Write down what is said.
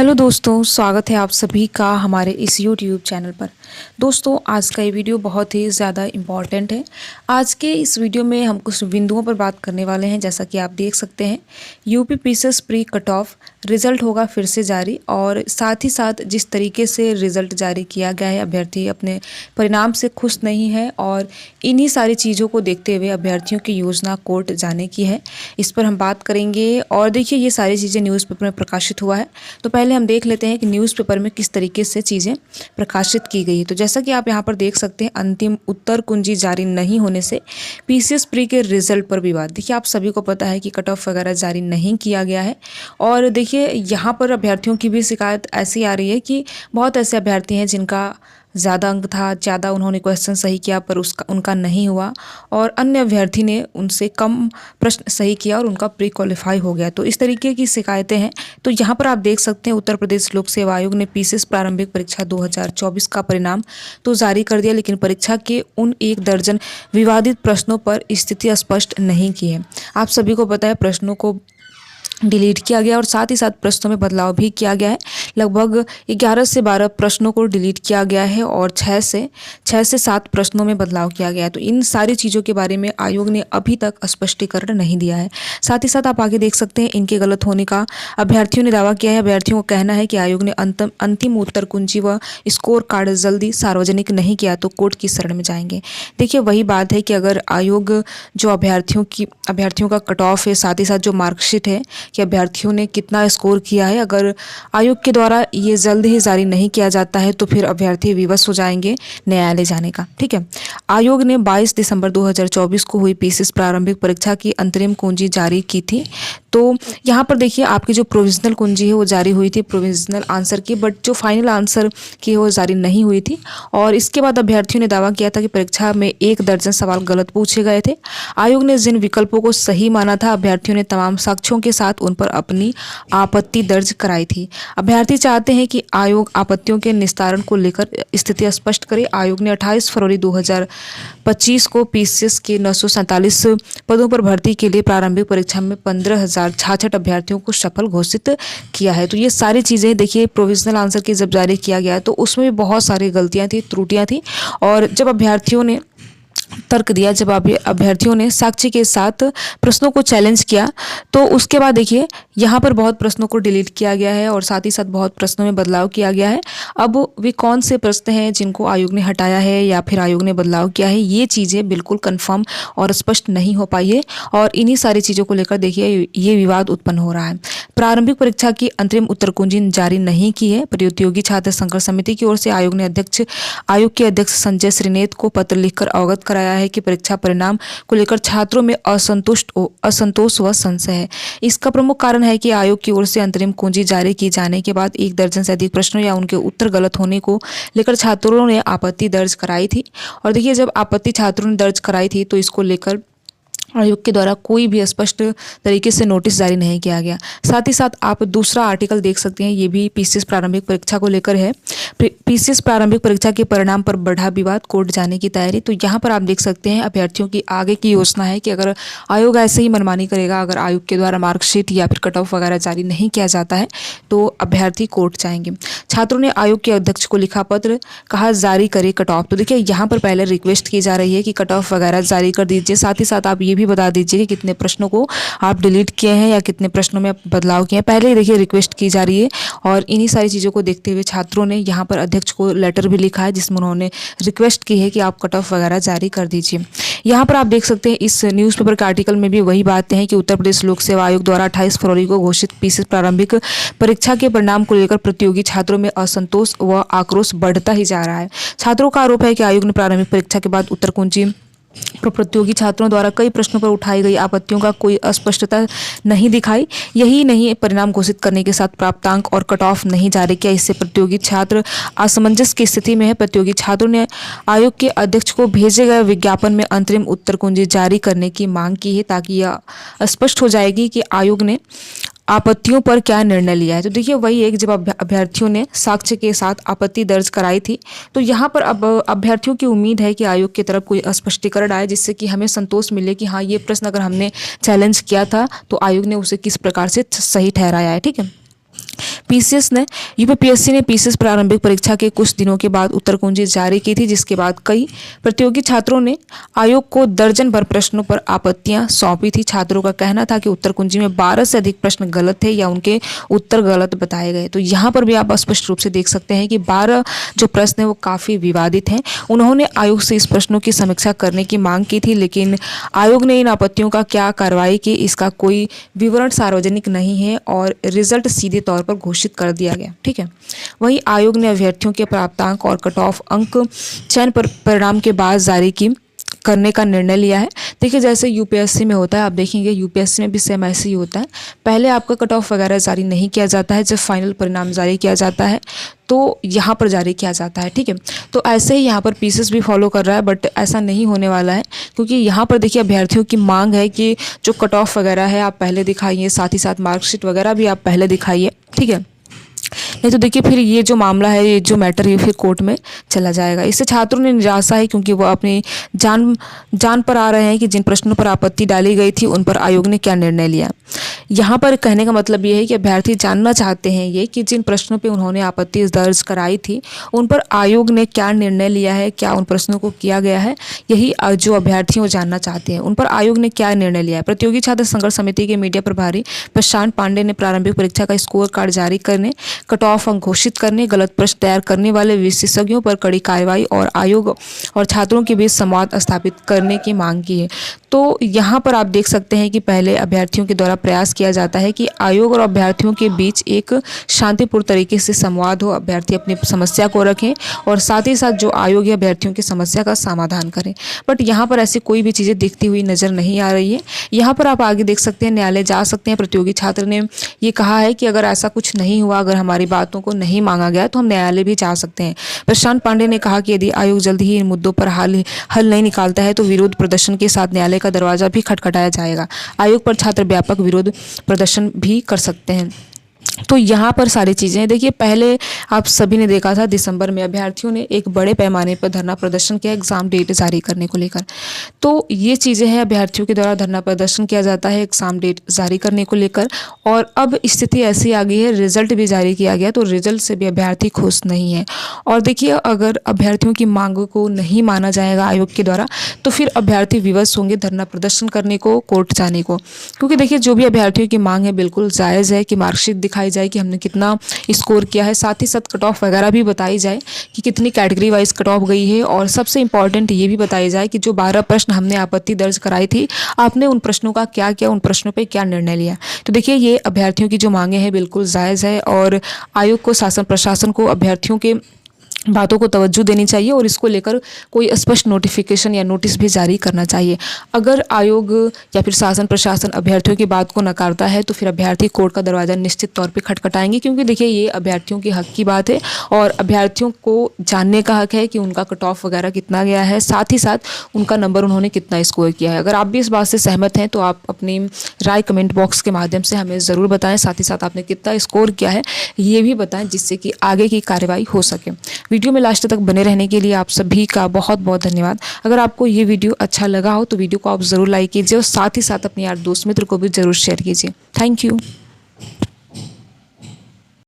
Hello दोस्तों, स्वागत है आप सभी का हमारे इस यूट्यूब चैनल पर। दोस्तों, आज का ये वीडियो बहुत ही ज़्यादा इम्पॉर्टेंट है। आज के इस वीडियो में हम कुछ बिंदुओं पर बात करने वाले हैं। जैसा कि आप देख सकते हैं, UP PCS pre cut off result होगा फिर से जारी, और साथ ही साथ जिस तरीके से रिज़ल्ट जारी किया गया है, अभ्यर्थी अपने परिणाम से खुश नहीं है, और इन्हीं सारी चीज़ों को देखते हुए अभ्यर्थियों की योजना कोर्ट जाने की है। इस पर हम बात करेंगे। और देखिए, ये सारी चीज़ें न्यूज़पेपर में प्रकाशित हुआ है। तो पहले हम देख लेते हैं कि न्यूज़पेपर में किस तरीके से चीज़ें प्रकाशित की गई है। तो जैसा कि आप यहाँ पर देख सकते हैं, अंतिम उत्तर कुंजी जारी नहीं होने से पीसीएस प्री के रिजल्ट पर विवाद। देखिए, आप सभी को पता है कि कट ऑफ वगैरह जारी नहीं किया गया है, और देखिए यहाँ पर अभ्यर्थियों की भी शिकायत ऐसी आ रही है कि बहुत ऐसे अभ्यर्थी हैं जिनका ज़्यादा अंक था, ज़्यादा उन्होंने क्वेश्चन सही किया पर उनका नहीं हुआ, और अन्य अभ्यर्थी ने उनसे कम प्रश्न सही किया और उनका प्री क्वालिफाई हो गया। तो इस तरीके की शिकायतें हैं। तो यहाँ पर आप देख सकते हैं, उत्तर प्रदेश लोक सेवा आयोग ने पीसीएस प्रारंभिक परीक्षा 2024 का परिणाम तो जारी कर दिया, लेकिन परीक्षा के उन 1 दर्जन विवादित प्रश्नों पर स्थिति स्पष्ट नहीं की है। आप सभी को पता है, प्रश्नों को डिलीट किया गया और साथ ही साथ प्रश्नों में बदलाव भी किया गया है। लगभग 11 से 12 प्रश्नों को डिलीट किया गया है और 6 से 7 प्रश्नों में बदलाव किया गया है। तो इन सारी चीज़ों के बारे में आयोग ने अभी तक स्पष्टीकरण नहीं दिया है। साथ ही साथ आप आगे देख सकते हैं, इनके गलत होने का अभ्यर्थियों ने दावा किया है। अभ्यर्थियों का कहना है कि आयोग ने अंतिम उत्तर कुंजी व स्कोर कार्ड जल्दी सार्वजनिक नहीं किया तो कोर्ट की शरण में जाएंगे। देखिए, वही बात है कि अगर आयोग जो अभ्यर्थियों का कट ऑफ है, साथ ही साथ जो मार्कशीट है कि अभ्यर्थियों ने कितना स्कोर किया है, अगर आयोग के द्वारा ये जल्द ही जारी नहीं किया जाता है तो फिर अभ्यर्थी विवश हो जाएंगे न्यायालय जाने का। ठीक है। आयोग ने 22 दिसंबर 2024 को हुई पीसीएस प्रारंभिक परीक्षा की अंतरिम कुंजी जारी की थी। तो यहाँ पर देखिए, आपकी जो प्रोविजनल कुंजी है वो जारी हुई थी प्रोविजनल आंसर की, बट जो फाइनल आंसर की वो जारी नहीं हुई थी। और इसके बाद अभ्यर्थियों ने दावा किया था कि परीक्षा में 1 दर्जन सवाल गलत पूछे गए थे। आयोग ने जिन विकल्पों को सही माना था, अभ्यर्थियों ने तमाम साक्ष्यों के साथ उन पर अपनी आपत्ति दर्ज कराई थी। अभ्यर्थी चाहते हैं कि आयोग आपत्तियों के निस्तारण को लेकर स्थिति स्पष्ट करे। आयोग ने 28 फरवरी 2025 को पीसीएस के 947 पदों पर भर्ती के लिए प्रारंभिक परीक्षा में 15,066 अभ्यर्थियों को सफल घोषित किया है। तो ये सारी चीज़ें देखिए, प्रोविजनल आंसर की जब जारी किया गया तो उसमें भी बहुत सारी गलतियां थी, त्रुटियां थी। और जब अभ्यर्थियों ने तर्क दिया, जब अभ्यर्थियों ने साक्ष्य के साथ प्रश्नों को चैलेंज किया, तो उसके बाद देखिए यहाँ पर बहुत प्रश्नों को डिलीट किया गया है और साथ ही साथ बहुत प्रश्नों में बदलाव किया गया है। अब वे कौन से प्रश्न हैं जिनको आयोग ने हटाया है या फिर आयोग ने बदलाव किया है, ये चीज़ें बिल्कुल कंफर्म और स्पष्ट नहीं हो पाई है, और इन्हीं सारी चीज़ों को लेकर देखिए ये विवाद उत्पन्न हो रहा है। प्रारंभिक परीक्षा की अंतरिम उत्तर कुंजी जारी नहीं की है। प्रतियोगी छात्र संघर्ष समिति की ओर से आयोग के अध्यक्ष संजय श्रीनेत को पत्र लिखकर अवगत कराया है कि परीक्षा परिणाम को लेकर छात्रों में असंतोष व संशय है। इसका प्रमुख कारण है कि आयोग की ओर से अंतरिम कुंजी जारी की जाने के बाद 1 दर्जन से अधिक प्रश्नों या उनके उत्तर गलत होने को लेकर छात्रों ने आपत्ति दर्ज कराई थी। और देखिए, जब आपत्ति छात्रों ने दर्ज कराई थी तो इसको लेकर आयोग के द्वारा कोई भी स्पष्ट तरीके से नोटिस जारी नहीं किया गया। साथ ही साथ आप दूसरा आर्टिकल देख सकते हैं, ये भी पीसीएस प्रारंभिक परीक्षा को लेकर है। पीसीएस प्रारंभिक परीक्षा के परिणाम पर बढ़ा विवाद, कोर्ट जाने की तैयारी। तो यहाँ पर आप देख सकते हैं, अभ्यर्थियों की आगे की योजना है कि अगर आयोग ऐसे ही मनमानी करेगा, अगर आयोग के द्वारा मार्कशीट या फिर कट ऑफ वगैरह जारी नहीं किया जाता है तो अभ्यर्थी कोर्ट जाएंगे। छात्रों ने आयोग के अध्यक्ष को लिखा पत्र, कहा जारी करे कट ऑफ। तो देखिए, यहाँ पर पहले रिक्वेस्ट की जा रही है कि कट ऑफ वगैरह जारी कर दीजिए। साथ ही साथ आप ये भी बता दीजिए कि कितने प्रश्नों को आप डिलीट किए हैं या कितने प्रश्नों में बदलाव किए हैं। पहले ही देखिए रिक्वेस्ट की जा रही है, और इन्हीं सारी चीज़ों को देखते हुए छात्रों ने यहाँ पर अध्यक्ष को लेटर भी लिखा है जिसमें उन्होंने रिक्वेस्ट की है कि आप कट ऑफ वगैरह जारी कर दीजिए। यहाँ पर आप देख सकते हैं, इस न्यूज़पेपर के आर्टिकल में भी वही बातें हैं कि उत्तर प्रदेश लोक सेवा आयोग द्वारा 28 फरवरी को घोषित पीसीएस प्रारंभिक परीक्षा के परिणाम को लेकर प्रतियोगी छात्रों में असंतोष व आक्रोश बढ़ता ही जा रहा है। छात्रों का आरोप है कि आयोग ने प्रारंभिक परीक्षा के बाद उत्तर कुंजी प्रतियोगी छात्रों द्वारा कई प्रश्नों पर उठाई गई आपत्तियों का कोई अस्पष्टता नहीं दिखाई। यही नहीं, परिणाम घोषित करने के साथ प्राप्तांक और कट ऑफ नहीं जारी किया। इससे प्रतियोगी छात्र असमंजस की स्थिति में है। प्रतियोगी छात्रों ने आयोग के अध्यक्ष को भेजे गए विज्ञापन में अंतरिम उत्तर कुंजी जारी करने की मांग की है, ताकि यह स्पष्ट हो जाएगी कि आयोग ने आपत्तियों पर क्या निर्णय लिया है। तो देखिए, वही एक जब अभ्यर्थियों ने साक्ष्य के साथ आपत्ति दर्ज कराई थी, तो यहाँ पर अब अभ्यर्थियों की उम्मीद है कि आयोग की तरफ कोई स्पष्टीकरण आए, जिससे कि हमें संतोष मिले कि हाँ, ये प्रश्न अगर हमने चैलेंज किया था तो आयोग ने उसे किस प्रकार से सही ठहराया है। ठीक है। पीसीएस ने यूपीपीएससी ने पीसीएस प्रारंभिक परीक्षा के कुछ दिनों के बाद उत्तर कुंजी जारी की थी, जिसके बाद कई प्रतियोगी छात्रों ने आयोग को दर्जन भर प्रश्नों पर आपत्तियां सौंपी थी। छात्रों का कहना था कि उत्तर कुंजी में 12 से अधिक प्रश्न गलत थे या उनके उत्तर गलत बताए गए। तो यहाँ पर भी आप स्पष्ट रूप से देख सकते हैं कि 12 जो प्रश्न है वो काफ़ी विवादित हैं। उन्होंने आयोग से इस प्रश्नों की समीक्षा करने की मांग की थी, लेकिन आयोग ने इन आपत्तियों का क्या कार्रवाई की, इसका कोई विवरण सार्वजनिक नहीं है और रिजल्ट सीधे तौर पर घोषित कर दिया गया। ठीक है। वहीं आयोग ने अभ्यर्थियों के प्राप्तांक और कट ऑफ अंक चयन पर परिणाम के बाद जारी करने का निर्णय लिया है। देखिए, जैसे यूपीएससी में होता है, आप देखेंगे यूपीएससी में भी सेम ऐसे ही होता है। पहले आपका कट ऑफ वगैरह जारी नहीं किया जाता है, जब फाइनल परिणाम जारी किया जाता है तो यहाँ पर जारी किया जाता है। ठीक है। तो ऐसे ही यहाँ पर पीसीएस भी फॉलो कर रहा है, बट ऐसा नहीं होने वाला है, क्योंकि यहाँ पर देखिए अभ्यर्थियों की मांग है कि जो कट ऑफ वगैरह है आप पहले दिखाइए, साथ ही साथ मार्कशीट वगैरह भी आप पहले दिखाइए। ठीक है। नहीं तो देखिए फिर ये जो मामला है, ये जो मैटर है फिर कोर्ट में चला जाएगा। इससे छात्रों ने निराशा है, क्योंकि वो अपनी जान पर आ रहे हैं कि जिन प्रश्नों पर आपत्ति डाली गई थी उन पर आयोग ने क्या निर्णय लिया। यहाँ पर कहने का मतलब ये है कि अभ्यर्थी जानना चाहते हैं ये कि जिन प्रश्नों पे उन्होंने आपत्ति दर्ज कराई थी उन पर आयोग ने क्या निर्णय लिया है, क्या उन प्रश्नों को किया गया है। यही जो अभ्यर्थी वो जानना चाहते हैं, उन पर आयोग ने क्या निर्णय लिया है। प्रतियोगी छात्र संघर्ष समिति के मीडिया प्रभारी प्रशांत पांडे ने प्रारंभिक परीक्षा का स्कोर कार्ड जारी करने, कट ऑफ अंक घोषित करने, गलत प्रश्न तैयार करने वाले विशेषज्ञों पर कड़ी कार्रवाई और आयोग और छात्रों के बीच संवाद स्थापित करने की मांग की है। तो यहाँ पर आप देख सकते हैं कि पहले अभ्यर्थियों के द्वारा प्रयास किया जाता है कि आयोग और अभ्यर्थियों के बीच एक शांतिपूर्ण तरीके से संवाद हो, अभ्यर्थी अपनी समस्या को रखें और साथ ही साथ जो आयोग या अभ्यर्थियों की समस्या का समाधान करें। बट यहाँ पर ऐसी कोई भी चीज़ें दिखती हुई नज़र नहीं आ रही है। यहाँ पर आप आगे देख सकते हैं, न्यायालय जा सकते हैं। प्रतियोगी छात्र ने ये कहा है कि अगर ऐसा कुछ नहीं हुआ, अगर हमारी बातों को नहीं मांगा गया तो हम न्यायालय भी जा सकते हैं। प्रशांत पांडे ने कहा कि यदि आयोग जल्द ही इन मुद्दों पर हल नहीं निकालता है तो विरोध प्रदर्शन के साथ न्यायालय का दरवाजा भी खटखटाया जाएगा। आयोग पर छात्र व्यापक विरोध प्रदर्शन भी कर सकते हैं। तो यहाँ पर सारी चीज़ें देखिए, पहले आप सभी ने देखा था दिसंबर में अभ्यर्थियों ने एक बड़े पैमाने पर धरना प्रदर्शन किया एग्ज़ाम डेट जारी करने को लेकर। तो ये चीज़ें हैं, अभ्यर्थियों के द्वारा धरना प्रदर्शन किया जाता है एग्ज़ाम डेट जारी करने को लेकर। और अब स्थिति ऐसी आ गई है, रिजल्ट भी जारी किया गया तो रिजल्ट से भी अभ्यर्थी खुश नहीं है। और देखिए, अगर अभ्यर्थियों की मांगों को नहीं माना जाएगा आयोग के द्वारा तो फिर अभ्यर्थी विवश होंगे धरना प्रदर्शन करने को, कोर्ट जाने को। क्योंकि देखिए, जो भी अभ्यर्थियों की मांग है बिल्कुल जायज़ है कि मार्कशीट दिखाई जाए कि हमने कितना स्कोर किया है, साथ ही साथ कट ऑफ वगैरह भी बताई जाए कि कितनी कैटेगरी वाइज कट ऑफ गई है। और सबसे इंपॉर्टेंट ये भी बताई जाए कि जो 12 प्रश्न हमने आपत्ति दर्ज कराई थी, आपने उन प्रश्नों का क्या किया, उन प्रश्नों पे क्या निर्णय लिया। तो देखिए, ये अभ्यर्थियों की जो मांगे हैं बिल्कुल जायज़ है और आयोग को, शासन प्रशासन को अभ्यर्थियों के बातों को तवज्जो देनी चाहिए और इसको लेकर कोई स्पष्ट नोटिफिकेशन या नोटिस भी जारी करना चाहिए। अगर आयोग या फिर शासन प्रशासन अभ्यर्थियों की बात को नकारता है तो फिर अभ्यर्थी कोर्ट का दरवाज़ा निश्चित तौर पे खटखटाएंगे, क्योंकि देखिए ये अभ्यर्थियों के हक की बात है और अभ्यर्थियों को जानने का हक है कि उनका कट ऑफ वगैरह कितना गया है, साथ ही साथ उनका नंबर उन्होंने कितना स्कोर किया है। अगर आप भी इस बात से सहमत हैं तो आप अपनी राय कमेंट बॉक्स के माध्यम से हमें ज़रूर बताएं। साथ ही साथ आपने कितना स्कोर किया है ये भी बताएं, जिससे कि आगे की कार्रवाई हो सके। वीडियो में लास्ट तक बने रहने के लिए आप सभी का बहुत बहुत धन्यवाद। अगर आपको ये वीडियो अच्छा लगा हो तो वीडियो को आप ज़रूर लाइक कीजिए और साथ ही साथ अपने यार दोस्त मित्र को भी ज़रूर शेयर कीजिए। Thank you.